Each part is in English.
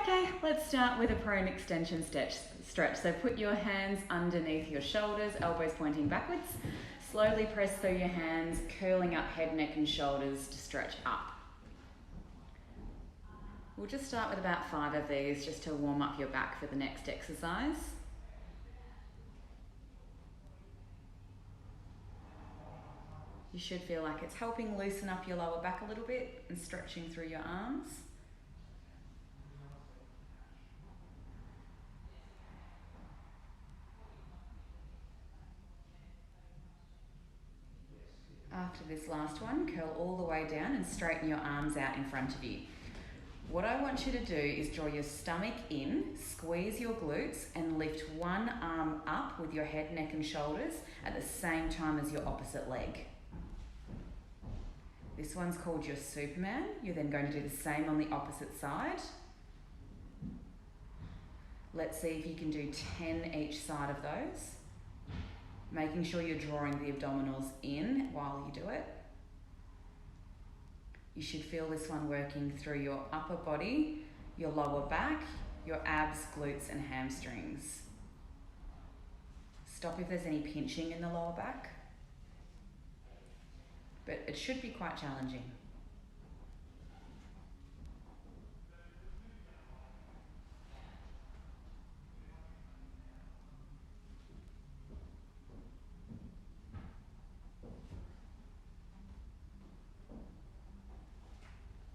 Okay, let's start with a prone extension stretch. So put your hands underneath your shoulders, elbows pointing backwards. Slowly press through your hands, curling up head, neck and shoulders to stretch up. We'll just start with about 5 of these just to warm up your back for the next exercise. You should feel like it's helping loosen up your lower back a little bit and stretching through your arms. After this last one, curl all the way down and straighten your arms out in front of you. What I want you to do is draw your stomach in, squeeze your glutes and lift one arm up with your head, neck and shoulders at the same time as your opposite leg. This one's called your Superman. You're then going to do the same on the opposite side. Let's see if you can do 10 each side of those. Making sure you're drawing the abdominals in while you do it. You should feel this one working through your upper body, your lower back, your abs, glutes and hamstrings. Stop if there's any pinching in the lower back. But it should be quite challenging.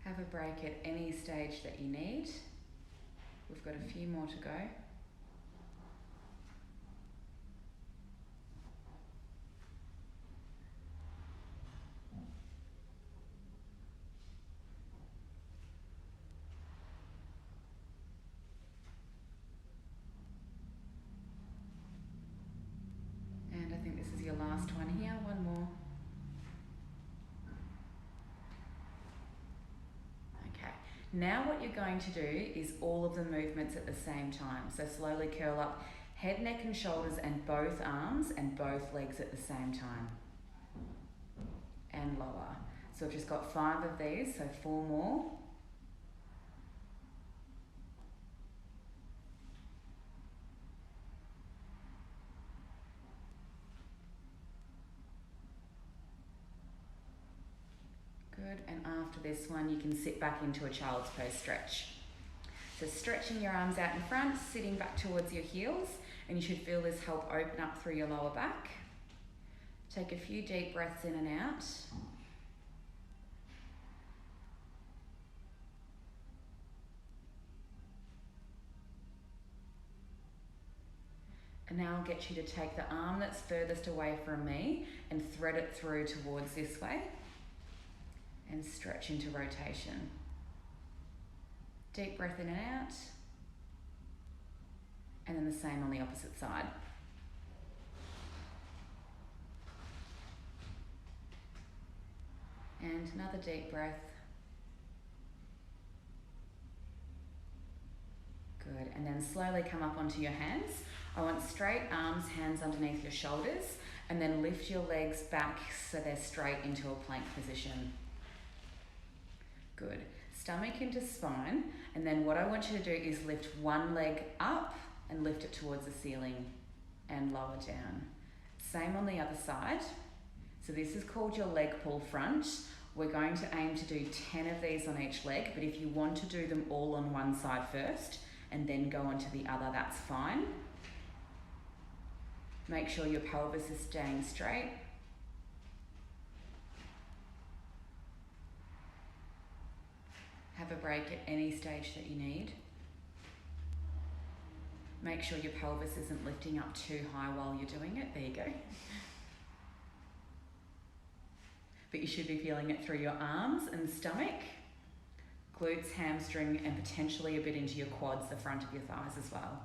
Have a break at any stage that you need. We've got a few more to go. And I think this is your last one here, one more. Now what you're going to do is all of the movements at the same time. So slowly curl up head, neck and shoulders and both arms and both legs at the same time. And lower. So I've just got 5 of these, so 4 more. Good, and after this one you can sit back into a child's pose stretch. So stretching your arms out in front, sitting back towards your heels, and you should feel this help open up through your lower back. Take a few deep breaths in and out. And now I'll get you to take the arm that's furthest away from me and thread it through towards this way. And stretch into rotation. Deep breath in and out. And then the same on the opposite side. And another deep breath. Good, and then slowly come up onto your hands. I want straight arms, hands underneath your shoulders, and then lift your legs back so they're straight into a plank position. Good. Stomach into spine, and then what I want you to do is lift one leg up and lift it towards the ceiling and lower down. Same on the other side. So this is called your leg pull front. We're going to aim to do 10 of these on each leg, but if you want to do them all on one side first and then go on to the other, that's fine. Make sure your pelvis is staying straight. Have a break at any stage that you need. Make sure your pelvis isn't lifting up too high while you're doing it. There you go. But you should be feeling it through your arms and stomach, glutes, hamstring, and potentially a bit into your quads, the front of your thighs as well.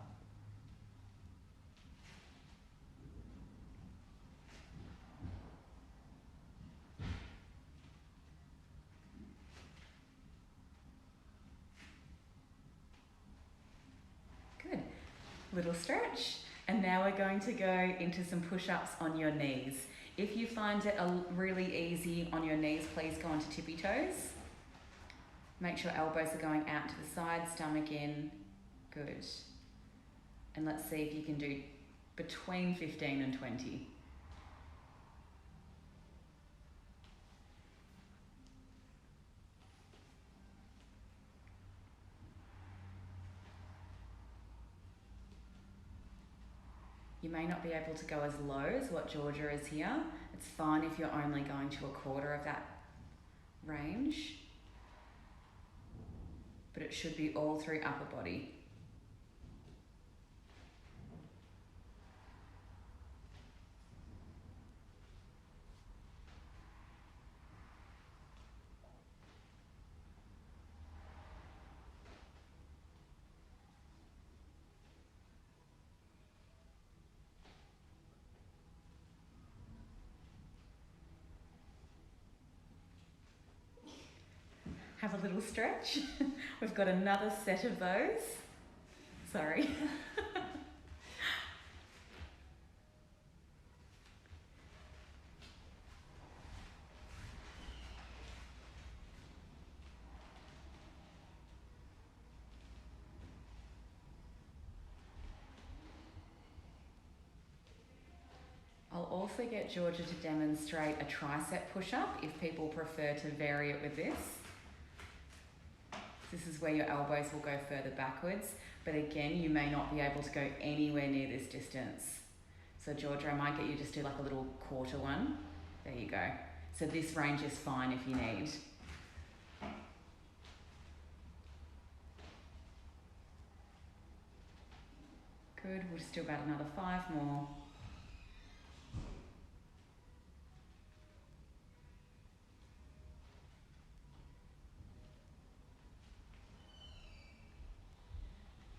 Little stretch, and now we're going to go into some push-ups on your knees. If you find it really easy on your knees, please go onto tippy toes. Make sure elbows are going out to the side, stomach in. Good. And let's see if you can do between 15 and 20. You may not be able to go as low as what Georgia is here. It's fine if you're only going to a quarter of that range, but it should be all through upper body. Have a little stretch. We've got another set of those. Sorry. I'll also get Georgia to demonstrate a tricep push-up if people prefer to vary it with this. This is where your elbows will go further backwards, but again, you may not be able to go anywhere near this distance. So Georgia, I might get you just do like a little quarter one. There you go. So this range is fine if you need. Good, we'll just do about another 5 more.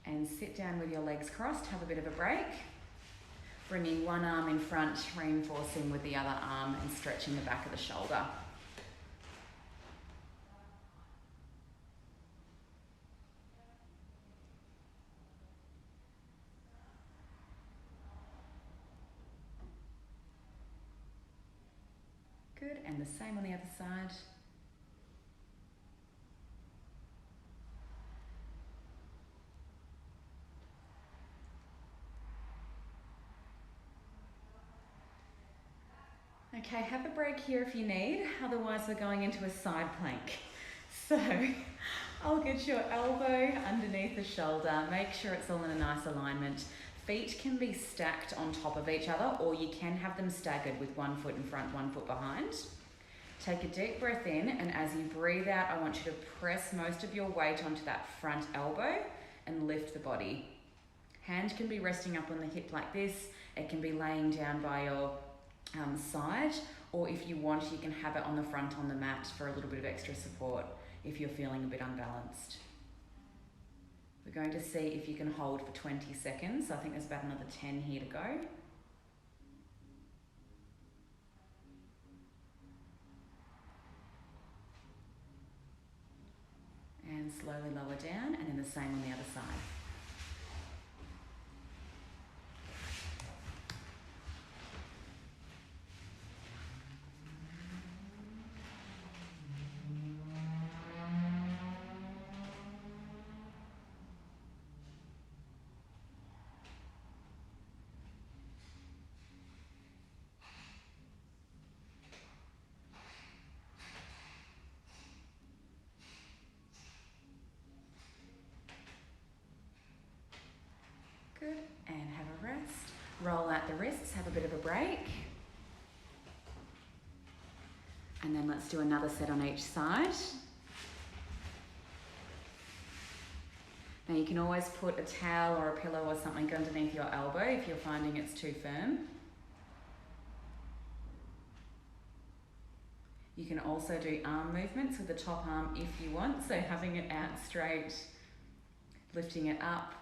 And sit down with your legs crossed, have a bit of a break. Bringing one arm in front, reinforcing with the other arm and stretching the back of the shoulder. Good, and the same on the other side. Okay, have a break here if you need, otherwise we're going into a side plank. So, I'll get your elbow underneath the shoulder, make sure it's all in a nice alignment. Feet can be stacked on top of each other, or you can have them staggered with one foot in front, one foot behind. Take a deep breath in, and as you breathe out, I want you to press most of your weight onto that front elbow and lift the body. Hand can be resting up on the hip like this, it can be laying down by your side, or if you want, you can have it on the front on the mat for a little bit of extra support if you're feeling a bit unbalanced. We're going to see if you can hold for 20 seconds. I think there's about another 10 here to go. And slowly lower down, and then the same on the other side. Good, and have a rest. Roll out the wrists, have a bit of a break. And then let's do another set on each side. Now you can always put a towel or a pillow or something underneath your elbow if you're finding it's too firm. You can also do arm movements with the top arm if you want, so having it out straight, lifting it up,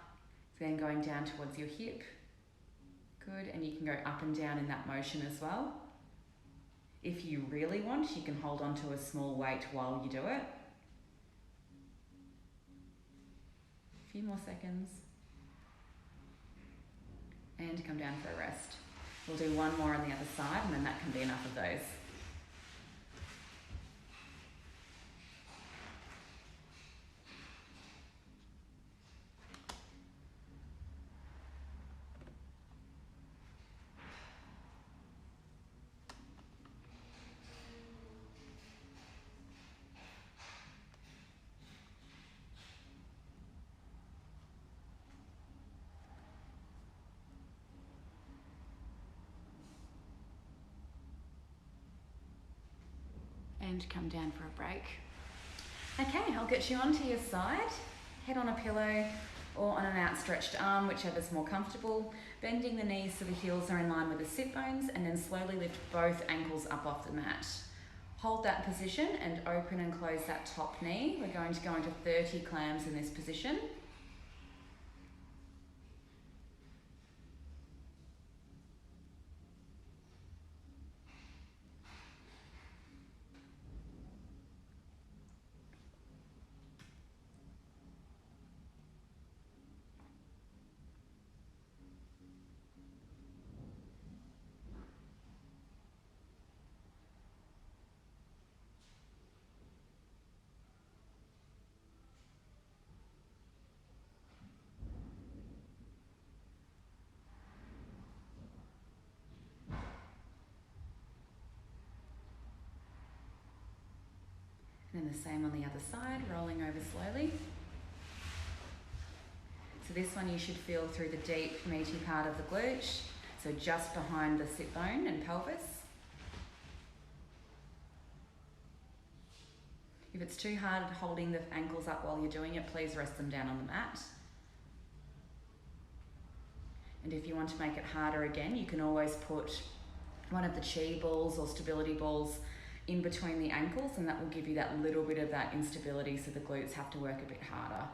then going down towards your hip. Good, and you can go up and down in that motion as well. If you really want, you can hold on to a small weight while you do it. A few more seconds. And come down for a rest. We'll do one more on the other side, and then that can be enough of those. and come down for a break. Okay, I'll get you onto your side, head on a pillow or on an outstretched arm, whichever's more comfortable, bending the knees so the heels are in line with the sit bones, and then slowly lift both ankles up off the mat. Hold that position and open and close that top knee. We're going to go into 30 clams in this position. And then the same on the other side, rolling over slowly. So this one you should feel through the deep, meaty part of the glute, so just behind the sit bone and pelvis. If it's too hard holding the ankles up while you're doing it, please rest them down on the mat. And if you want to make it harder again, you can always put one of the chi balls or stability balls in between the ankles, and that will give you that little bit of that instability, so the glutes have to work a bit harder.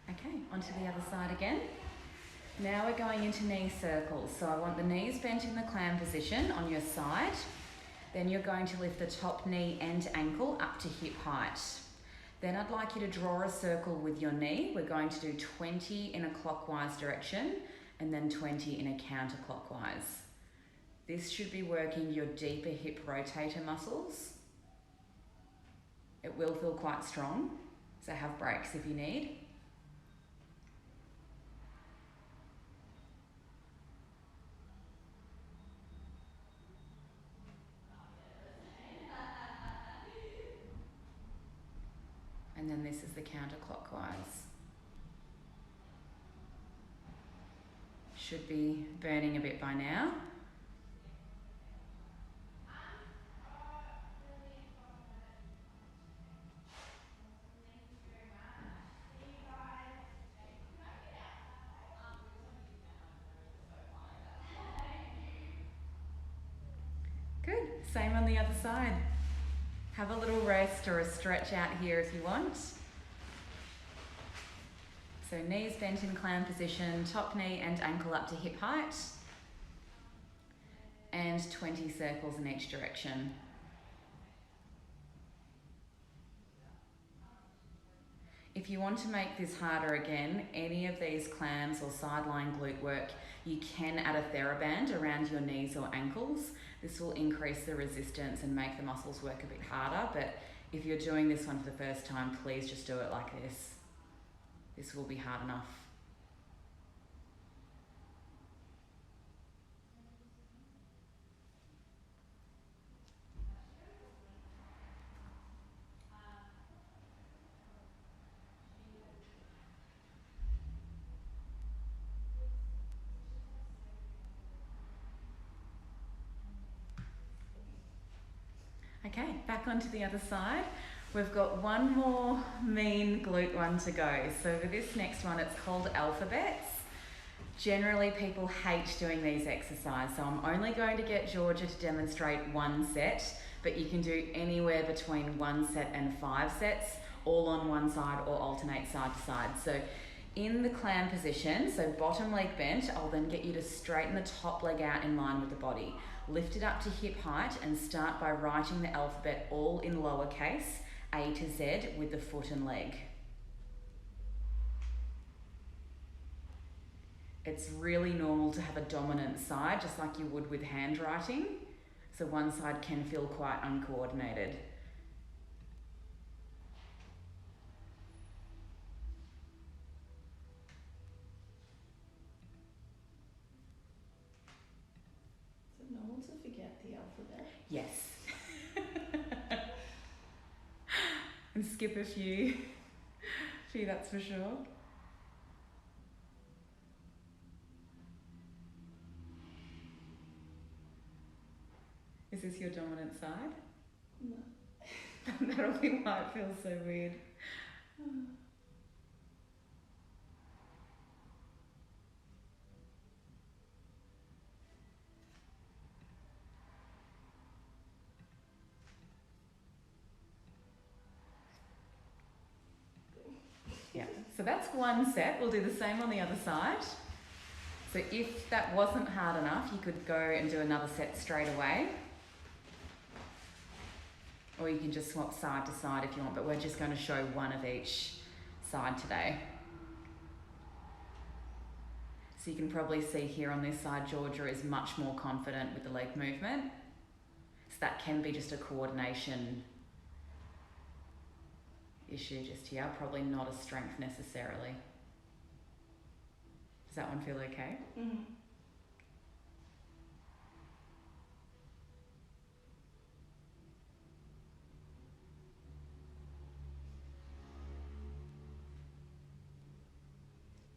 Okay, onto the other side again. Now we're going into knee circles. So I want the knees bent in the clam position on your side. Then you're going to lift the top knee and ankle up to hip height. Then I'd like you to draw a circle with your knee. We're going to do 20 in a clockwise direction and then 20 in a counterclockwise. This should be working your deeper hip rotator muscles. It will feel quite strong, so have breaks if you need. And then this is the counterclockwise. Should be burning a bit by now. Good, same on the other side. Have a little rest or a stretch out here if you want. So knees bent in clam position, top knee and ankle up to hip height. And 20 circles in each direction. If you want to make this harder again, any of these clams or sideline glute work, you can add a TheraBand around your knees or ankles. This will increase the resistance and make the muscles work a bit harder, but if you're doing this one for the first time, please just do it like this. This will be hard enough. Okay, back onto the other side. We've got one more mean glute one to go. So for this next one, it's called alphabets. Generally, people hate doing these exercises, so I'm only going to get Georgia to demonstrate one set, but you can do anywhere between 1 set and 5 sets, all on one side or alternate side to side. So in the clam position, so bottom leg bent, I'll then get you to straighten the top leg out in line with the body. Lift it up to hip height and start by writing the alphabet all in lowercase, A to Z, with the foot and leg. It's really normal to have a dominant side, just like you would with handwriting. So one side can feel quite uncoordinated. like the alphabet. Yes. And skip a few. That's for sure. Is this your dominant side? No. That'll be why it feels so weird. Yeah, so that's one set. We'll do the same on the other side. So if that wasn't hard enough, you could go and do another set straight away. Or you can just swap side to side if you want, but we're just going to show one of each side today. So you can probably see here on this side, Georgia is much more confident with the leg movement. So that can be just a coordination issue just here, probably not a strength necessarily. Does that one feel okay? Mm-hmm.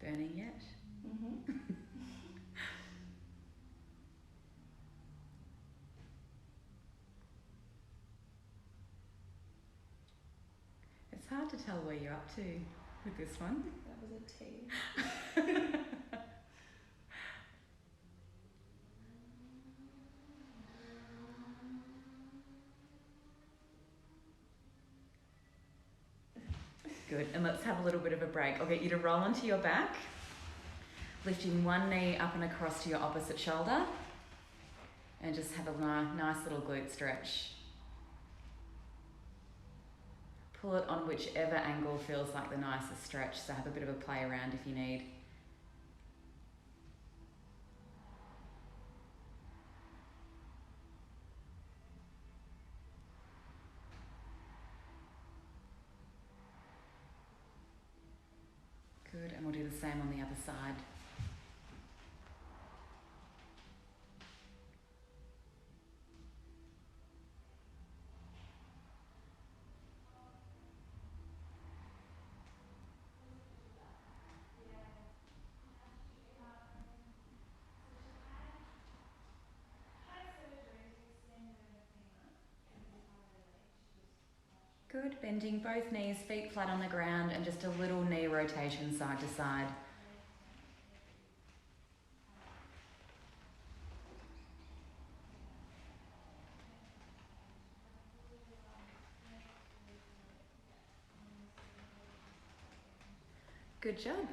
Burning yet? Mm-hmm. It's hard to tell where you're up to with this one. That was a T. Good, and let's have a little bit of a break. I'll get you to roll onto your back, lifting one knee up and across to your opposite shoulder, and just have a nice little glute stretch. Pull it on whichever angle feels like the nicest stretch, so have a bit of a play around if you need. Good, and we'll do the same on the other side. Good, bending both knees, feet flat on the ground, and just a little knee rotation side to side. Good job.